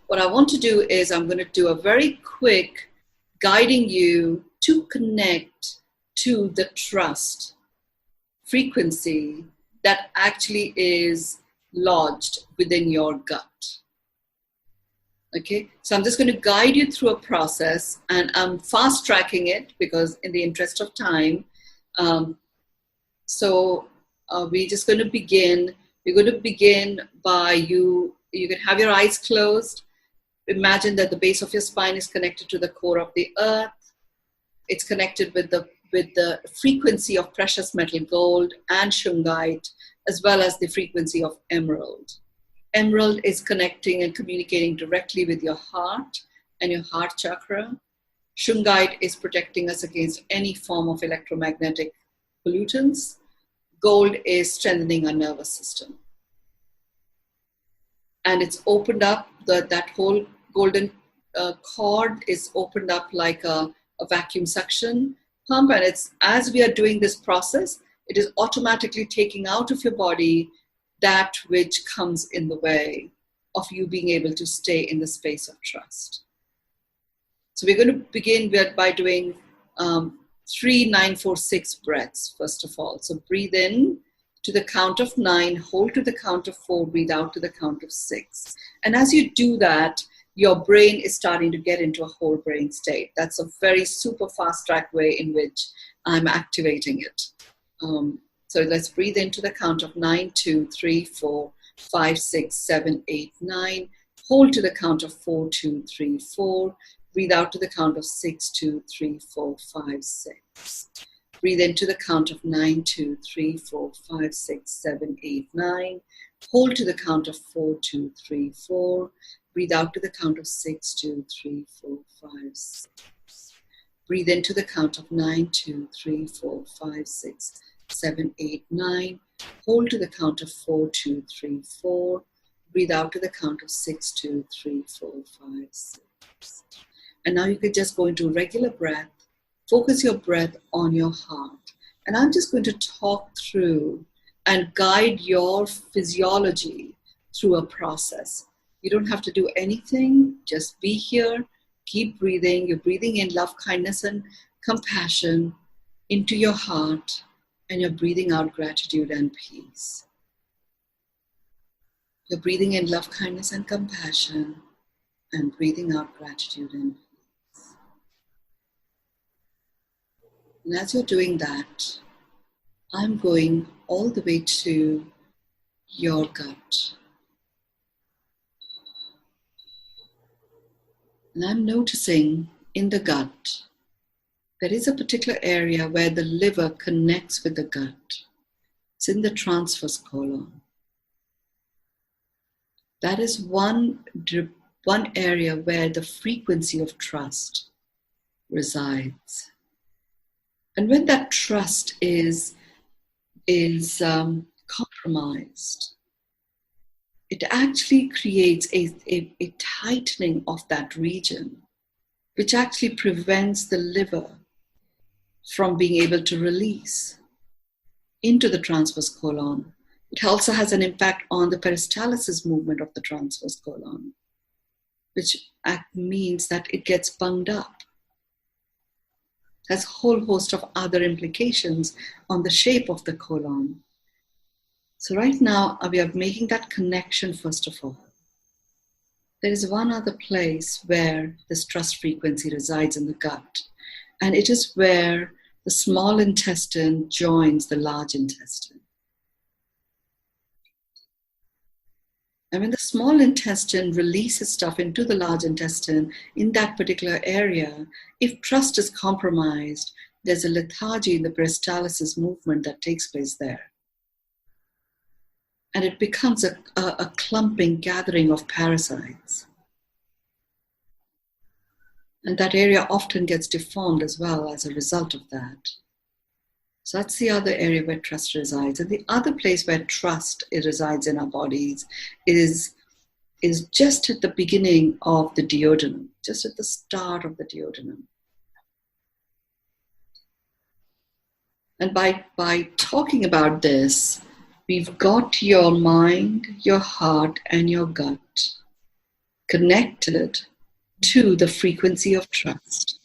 what I want to do is I'm going to do a very quick guiding you to connect to the trust frequency that actually is lodged within your gut. Okay, so I'm just going to guide you through a process, and I'm fast tracking it because in the interest of time. We're just going to begin. We're going to begin by you can have your eyes closed. Imagine that the base of your spine is connected to the core of the earth. It's connected with the frequency of precious metal gold and shungite, as well as the frequency of emerald. Emerald is connecting and communicating directly with your heart and your heart chakra. Shungite is protecting us against any form of electromagnetic pollutants. Gold is strengthening our nervous system. And it's opened up, that whole golden cord is opened up like a vacuum suction pump. And it's, as we are doing this process, it is automatically taking out of your body that which comes in the way of you being able to stay in the space of trust. So we're going to begin by doing 3, 9, 4, 6 breaths, first of all. So breathe in to the count of 9, hold to the count of 4, breathe out to the count of 6. And as you do that, your brain is starting to get into a whole brain state. That's a very super fast track way in which I'm activating it. So let's breathe into the count of 9, 2, 3, 4, 5, 6, 7, 8, 9. Hold to the count of 4, 2, 3, 4. Breathe out to the count of 6, 2, 3, 4, 5, 6. Breathe into the count of 9, 2, 3, 4, 5, 6, 7, 8, 9. Hold to the count of 4, 2, 3, 4. Breathe out to the count of 6, 2, 3, 4, 5, 6. Breathe into the count of 9, 2, 3, 4, 5, 6, 7, 8, 9. Hold to the count of 4, 2, 3, 4. Breathe out to the count of 6, 2, 3, 4, 5, 6. And now you could just go into regular breath. Focus your breath on your heart. And I'm just going to talk through and guide your physiology through a process. You don't have to do anything. Just be here. Keep breathing. You're breathing in love, kindness, and compassion into your heart. And you're breathing out gratitude and peace. You're breathing in love, kindness, and compassion. And breathing out gratitude and peace. And as you're doing that, I'm going all the way to your gut. And I'm noticing in the gut, there is a particular area where the liver connects with the gut. It's in the transverse colon. That is one area where the frequency of trust resides. And when that trust is compromised, it actually creates a tightening of that region, which actually prevents the liver from being able to release into the transverse colon. It also has an impact on the peristalsis movement of the transverse colon, which means that it gets bunged up. There's a whole host of other implications on the shape of the colon. So right now, we are making that connection first of all. There is one other place where this trust frequency resides in the gut, and it is where the small intestine joins the large intestine. And when the small intestine releases stuff into the large intestine in that particular area, if trust is compromised, there's a lethargy in the peristalsis movement that takes place there. And it becomes a clumping gathering of parasites. And that area often gets deformed as well as a result of that. So that's the other area where trust resides. And the other place where trust resides in our bodies is just at the beginning of the duodenum, just at the start of the duodenum. And by talking about this, we've got your mind, your heart, and your gut. connected to the frequency of trust.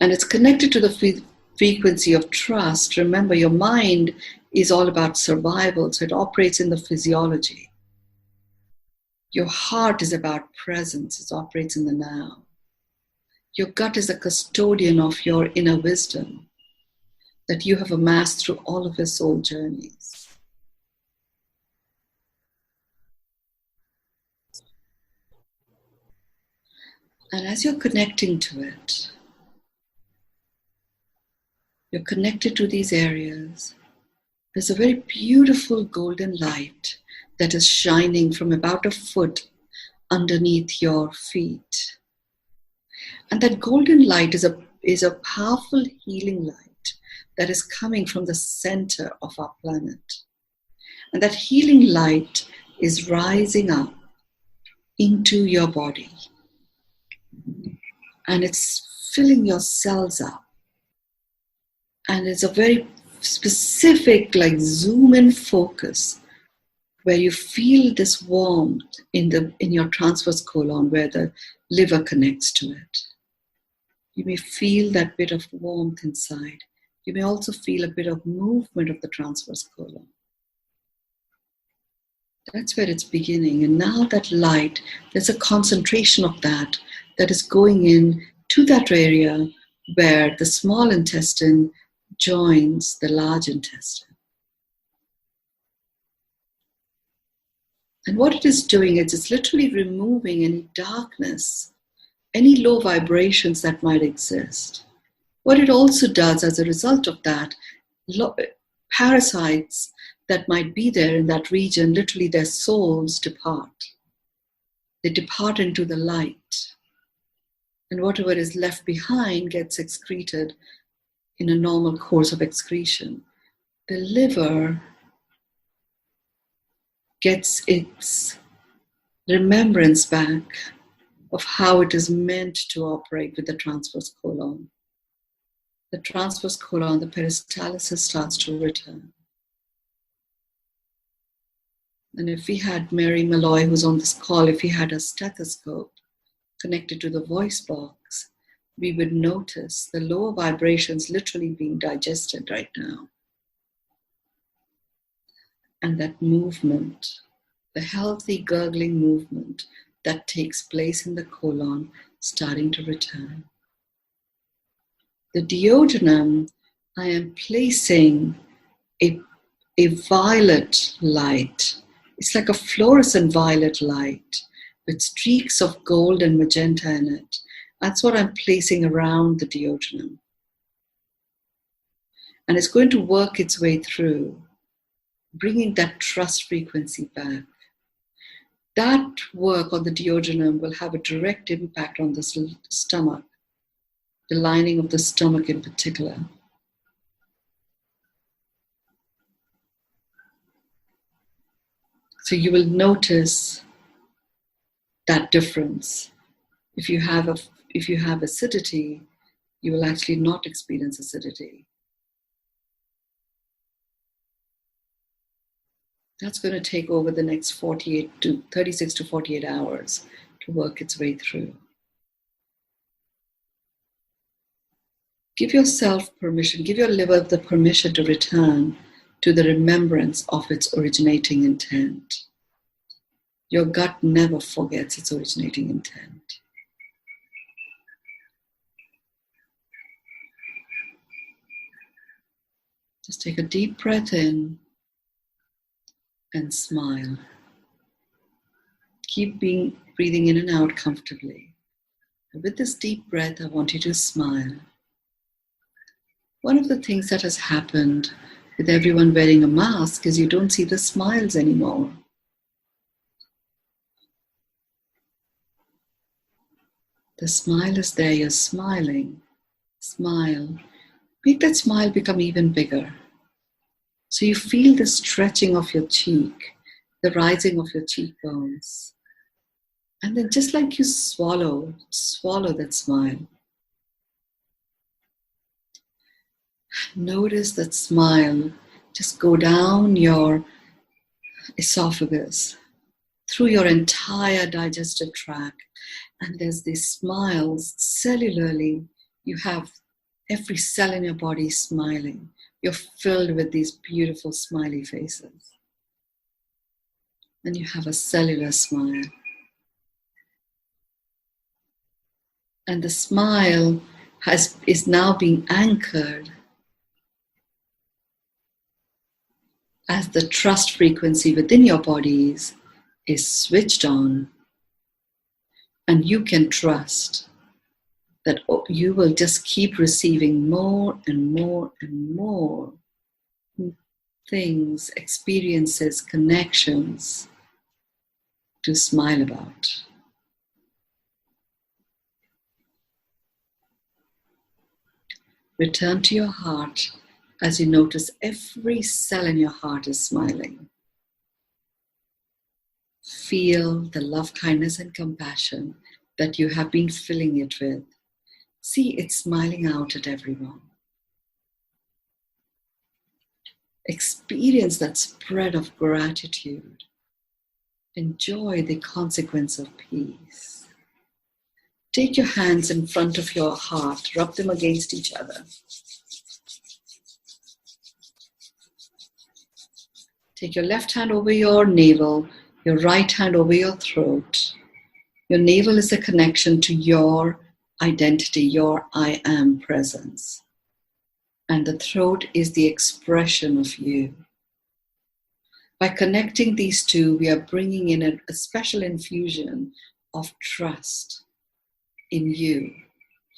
And it's connected to the frequency of trust. Remember, your mind is all about survival, so it operates in the physiology. Your heart is about presence, it operates in the now. Your gut is a custodian of your inner wisdom that you have amassed through all of your soul journeys. And as you're connecting to it, you're connected to these areas. There's a very beautiful golden light that is shining from about a foot underneath your feet. And that golden light is a powerful healing light that is coming from the center of our planet. And that healing light is rising up into your body. And it's filling your cells up. And it's a very specific, like zoom in focus, where you feel this warmth in your transverse colon, where the liver connects to it. You may feel that bit of warmth inside. You may also feel a bit of movement of the transverse colon. That's where it's beginning. And now that light, there's a concentration of that is going in to that area where the small intestine joins the large intestine. And what it is doing is it's literally removing any darkness, any low vibrations that might exist. What it also does as a result of that, parasites that might be there in that region, literally their souls depart. They depart into the light. And whatever is left behind gets excreted in a normal course of excretion. The liver gets its remembrance back of how it is meant to operate with the transverse colon. The transverse colon, the peristalsis starts to return. And if we had Mary Malloy, who's on this call, if we had a stethoscope connected to the voice box, we would notice the lower vibrations literally being digested right now. And that movement, the healthy gurgling movement that takes place in the colon, starting to return. The duodenum, I am placing a violet light. It's like a fluorescent violet light with streaks of gold and magenta in it. That's what I'm placing around the duodenum. And it's going to work its way through, bringing that trust frequency back. That work on the duodenum will have a direct impact on the stomach, the lining of the stomach in particular. So you will notice that difference. If you have acidity, you will actually not experience acidity. That's going to take over the next 36 to 48 hours to work its way through. Give yourself permission, give your liver the permission to return to the remembrance of its originating intent. Your gut never forgets its originating intent. Just take a deep breath in and smile. Keep breathing in and out comfortably. And with this deep breath, I want you to smile. One of the things that has happened with everyone wearing a mask is you don't see the smiles anymore. The smile is there, you're smiling. Smile. Make that smile become even bigger. So you feel the stretching of your cheek, the rising of your cheekbones. And then just like you swallow that smile. Notice that smile just go down your esophagus, through your entire digestive tract. And there's these smiles cellularly. You have every cell in your body smiling. You're filled with these beautiful smiley faces. And you have a cellular smile. And the smile is now being anchored as the trust frequency within your bodies is switched on, and you can trust that you will just keep receiving more and more and more things, experiences, connections to smile about. Return to your heart as you notice every cell in your heart is smiling. Feel the love, kindness, and compassion that you have been filling it with. See it smiling out at everyone. Experience that spread of gratitude. Enjoy the consequence of peace. Take your hands in front of your heart, rub them against each other. Take your left hand over your navel, your right hand over your throat. Your navel is a connection to your identity, your I am presence. And the throat is the expression of you. By connecting these two, we are bringing in a special infusion of trust in you,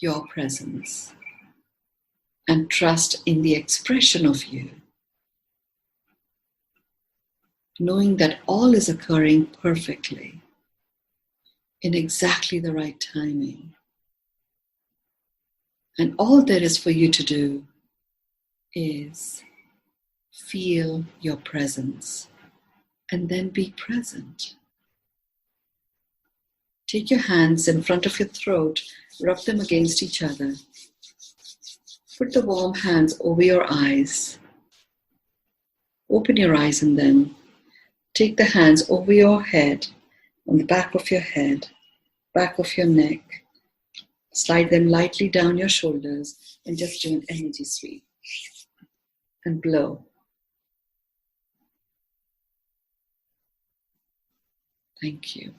your presence, and trust in the expression of you. Knowing that all is occurring perfectly, in exactly the right timing. And all there is for you to do is feel your presence and then be present. Take your hands in front of your throat, rub them against each other. Put the warm hands over your eyes. Open your eyes and then take the hands over your head, on the back of your head, back of your neck. Slide them lightly down your shoulders and just do an energy sweep. And blow. Thank you.